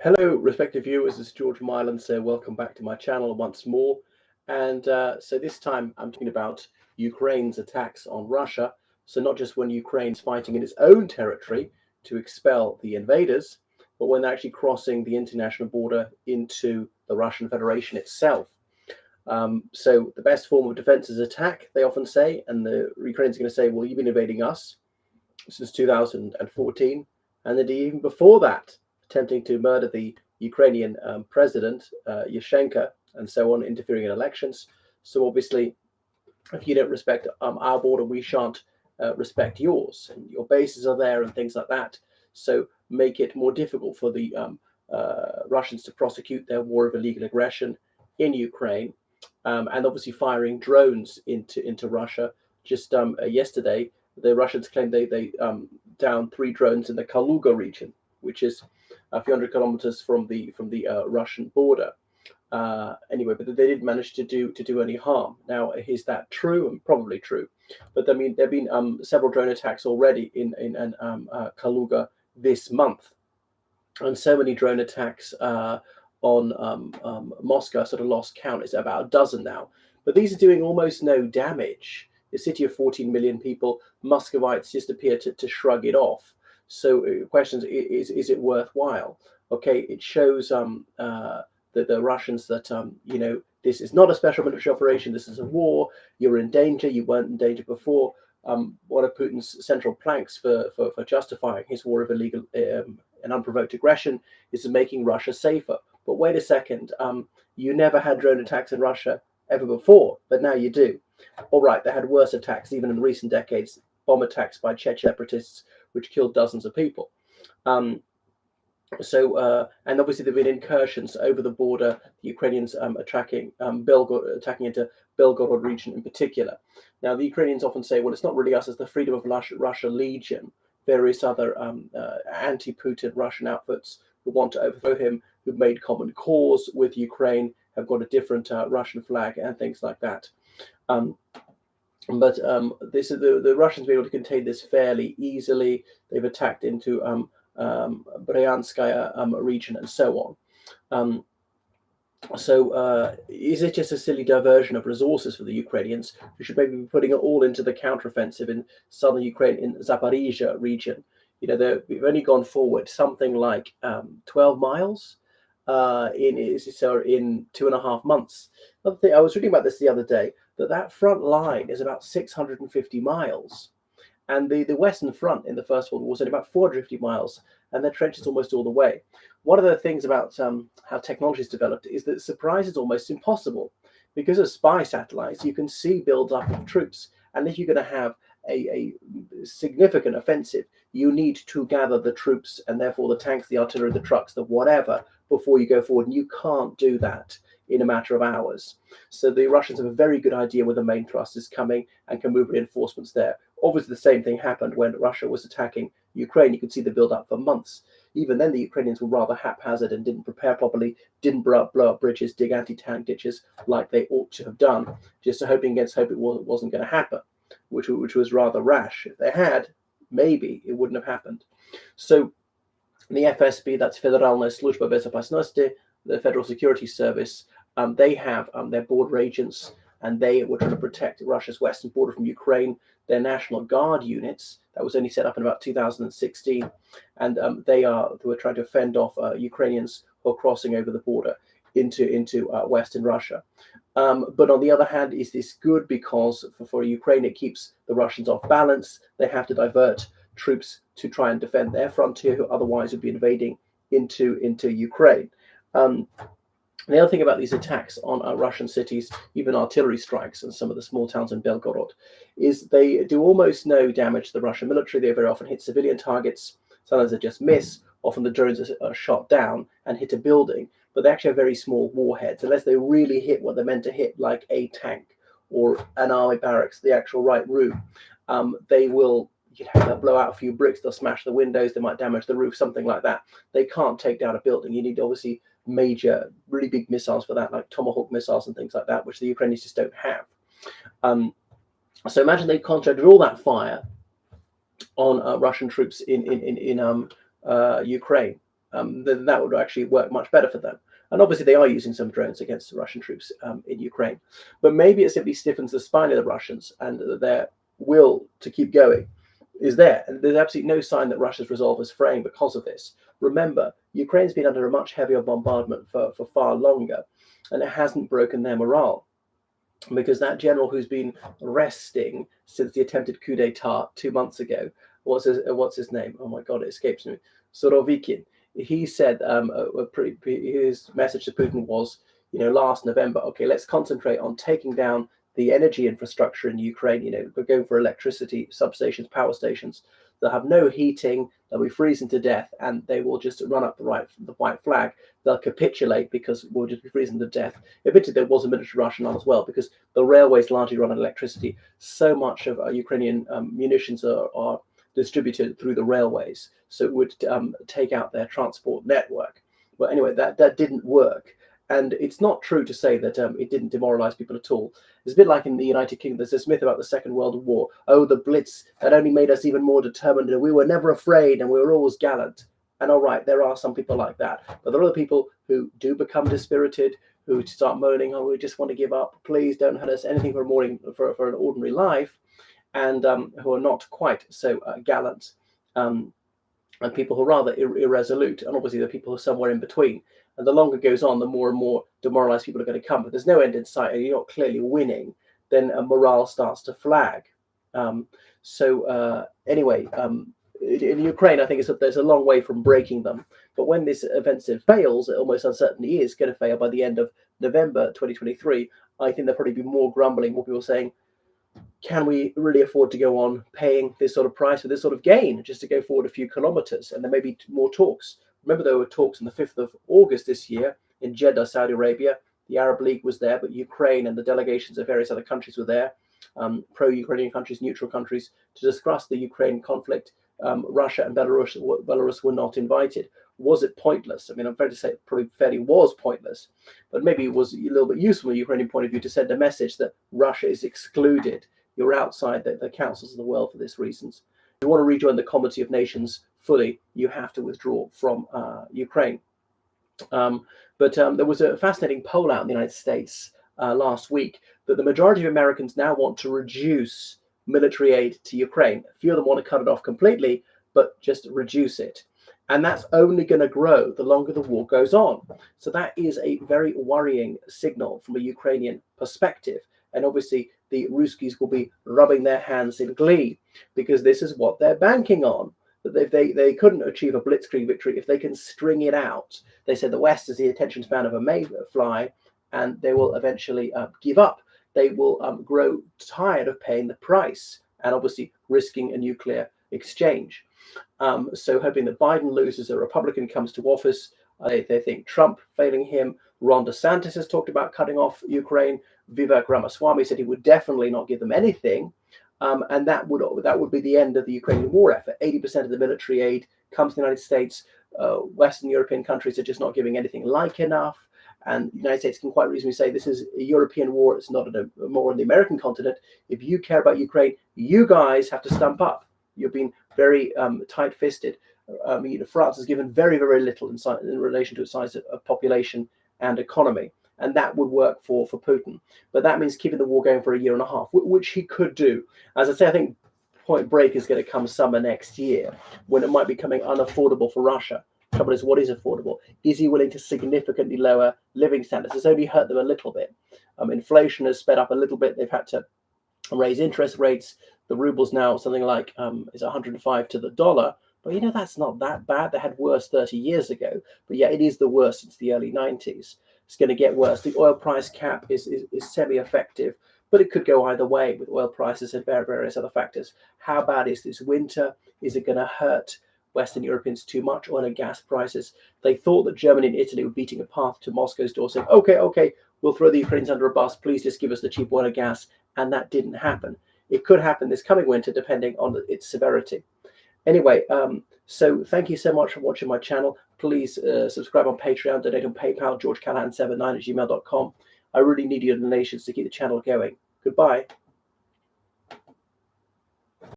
Hello, respective viewers. This is George Mylan. So, welcome back to my channel once more. And so, this time I'm talking about Ukraine's attacks on Russia. So, not just when Ukraine's fighting in its own territory to expel the invaders, but when they're actually crossing the international border into the Russian Federation itself. So, the best form of defense is attack, they often say. And the Ukrainians are going to say, well, you've been invading us since 2014, and indeed even before that, attempting to murder the Ukrainian president, Yushchenko, and so on, interfering in elections. So obviously, if you don't respect our border, we shan't respect yours. And your bases are there and things like that. So make it more difficult for the Russians to prosecute their war of illegal aggression in Ukraine, and obviously firing drones into Russia. Just yesterday, the Russians claimed they downed 3 drones in the Kaluga region, which is a few hundred kilometers from the Russian border. Anyway, but they didn't manage to do any harm. Now, is that true? And probably true. But I mean, there have been several drone attacks already in Kaluga this month, and so many drone attacks on Moscow, sort of lost count. It's about a dozen now. But these are doing almost no damage. A city of 14 million people, Muscovites just appear to shrug it off. So questions, is it worthwhile? Okay, it shows the Russians that, this is not a special military operation, this is a war, you're in danger, you weren't in danger before. One of Putin's central planks for justifying his war of illegal and unprovoked aggression is making Russia safer. But wait a second, you never had drone attacks in Russia ever before, but now you do. All right, they had worse attacks, even in recent decades, bomb attacks by Chechen separatists, which killed dozens of people. And obviously there have been incursions over the border, the Ukrainians attacking into Belgorod region in particular. Now, the Ukrainians often say, well, it's not really us, it's the Freedom of Russia Legion, various other anti-Putin Russian outfits who want to overthrow him, who've made common cause with Ukraine, have got a different Russian flag and things like that. But this is the Russians were able to contain this fairly easily. They've attacked into Bryanskaya region and so on. So is it just a silly diversion of resources for the Ukrainians, who should maybe be putting it all into the counteroffensive in southern Ukraine, in Zaporizhia region? We've only gone forward something like 12 miles in 2.5 months. Another thing, I was reading about this the other day, that front line is about 650 miles. And the Western Front in the First World War was at about 450 miles, and their trenches almost all the way. One of the things about how technology is developed is that surprise is almost impossible. Because of spy satellites, you can see build-up of troops. And if you're going to have a significant offensive, you need to gather the troops and therefore the tanks, the artillery, the trucks, the whatever, before you go forward. And you can't do that in a matter of hours. So the Russians have a very good idea where the main thrust is coming and can move reinforcements there. Obviously, the same thing happened when Russia was attacking Ukraine. You could see the build-up for months. Even then, the Ukrainians were rather haphazard and didn't prepare properly, didn't blow up bridges, dig anti-tank ditches like they ought to have done, just hoping against hope it wasn't going to happen, which was rather rash. If they had, maybe it wouldn't have happened. So the FSB, that's Federalная Служба Безопасности, the Federal Security Service, they have their border agents, and they were trying to protect Russia's western border from Ukraine. Their National Guard units, that was only set up in about 2016, and they were trying to fend off Ukrainians who are crossing over the border into Western Russia. But on the other hand, is this good? Because for Ukraine, it keeps the Russians off balance. They have to divert troops to try and defend their frontier, who otherwise would be invading into Ukraine. The other thing about these attacks on Russian cities, even artillery strikes and some of the small towns in Belgorod, is they do almost no damage to the Russian military. They very often hit civilian targets. Sometimes they just miss. Often the drones are shot down and hit a building, but they actually have very small warheads. Unless they really hit what they're meant to hit, like a tank or an army barracks, the actual right room, they will blow out a few bricks. They'll smash the windows. They might damage the roof, something like that. They can't take down a building. You need obviously major, really big missiles for that, like Tomahawk missiles and things like that, which the Ukrainians just don't have. So imagine they concentrated all that fire on Russian troops in Ukraine. then that would actually work much better for them. And obviously, they are using some drones against the Russian troops in Ukraine. But maybe it simply stiffens the spine of the Russians, and their will to keep going is there. And there's absolutely no sign that Russia's resolve is fraying because of this. Remember, Ukraine's been under a much heavier bombardment for far longer, and it hasn't broken their morale. Because that general who's been resting since the attempted coup d'etat 2 months ago, what's his name? Oh my God, it escapes me. Sorovikin. He said his message to Putin was, last November, okay, let's concentrate on taking down the energy infrastructure in Ukraine. We're going for electricity substations, power stations. They'll have no heating. They'll be freezing to death, and they will just run up the white flag. They'll capitulate because we'll just be freezing to death. Admittedly, there was a military Russian on as well, because the railways largely run on electricity. So much of Ukrainian munitions are distributed through the railways, so it would take out their transport network. But anyway, that didn't work. And it's not true to say that it didn't demoralize people at all. It's a bit like in the United Kingdom. There's this myth about the Second World War. Oh, the Blitz, that only made us even more determined. And we were never afraid, and we were always gallant. And all right, there are some people like that. But there are other people who do become dispirited, who start moaning, oh, we just want to give up. Please don't hurt us. Anything for an ordinary life. And who are not quite so gallant. And people who are rather irresolute. And obviously, there are people who are somewhere in between. And the longer it goes on, the more and more demoralized people are going to come. But there's no end in sight, and you're not clearly winning, then morale starts to flag. Anyway, in Ukraine, I think there's a long way from breaking them. But when this offensive fails, it almost uncertainly is going to fail by the end of November 2023. I think there'll probably be more grumbling, more people saying, can we really afford to go on paying this sort of price for this sort of gain just to go forward a few kilometers? And there may be more talks. Remember, there were talks on the 5th of August this year in Jeddah, Saudi Arabia. The Arab League was there, but Ukraine and the delegations of various other countries were there, pro-Ukrainian countries, neutral countries, to discuss the Ukraine conflict. Russia and Belarus were not invited. Was it pointless? I mean, I'm afraid to say it probably fairly was pointless, but maybe it was a little bit useful from a Ukrainian point of view to send a message that Russia is excluded. You're outside the councils of the world for these reasons. If you want to rejoin the Comity of Nations fully, you have to withdraw from Ukraine. But there was a fascinating poll out in the United States last week that the majority of Americans now want to reduce military aid to Ukraine. A few of them want to cut it off completely, but just reduce it. And that's only going to grow the longer the war goes on. So that is a very worrying signal from a Ukrainian perspective. And obviously, the Ruskies will be rubbing their hands in glee because this is what they're banking on. That they couldn't achieve a blitzkrieg victory if they can string it out. They said the West is the attention span of a mayfly, and they will eventually give up. They will grow tired of paying the price and obviously risking a nuclear exchange. So hoping that Biden loses, a Republican comes to office. They think Trump failing him. Ron DeSantis has talked about cutting off Ukraine. Vivek Ramaswamy said he would definitely not give them anything. And that would be the end of the Ukrainian war effort. 80% of the military aid comes to the United States. Western European countries are just not giving anything like enough. And the United States can quite reasonably say this is a European war. It's not a war on the American continent. If you care about Ukraine, you guys have to stump up. You've been very tight-fisted. France has given very, very little in relation to its size of population and economy. And that would work for Putin. But that means keeping the war going for a year and a half, which he could do. As I say, I think Point Break is going to come summer next year when it might be becoming unaffordable for Russia. The trouble is, what is affordable? Is he willing to significantly lower living standards? It's only hurt them a little bit. Inflation has sped up a little bit. They've had to raise interest rates. The ruble's now something like is 105 to the dollar. But that's not that bad. They had worse 30 years ago. But yeah, it is the worst since the early 90s. It's going to get worse. The oil price cap is semi-effective, but it could go either way with oil prices and various other factors. How bad is this winter? Is it going to hurt Western Europeans too much? Oil and gas prices. They thought that Germany and Italy were beating a path to Moscow's door, saying, okay, we'll throw the Ukrainians under a bus. Please just give us the cheap oil and gas. And that didn't happen. It could happen this coming winter, depending on its severity. Anyway, so thank you so much for watching my channel. Please subscribe on Patreon, donate on PayPal, georgecallahan79@gmail.com. I really need your donations to keep the channel going. Goodbye.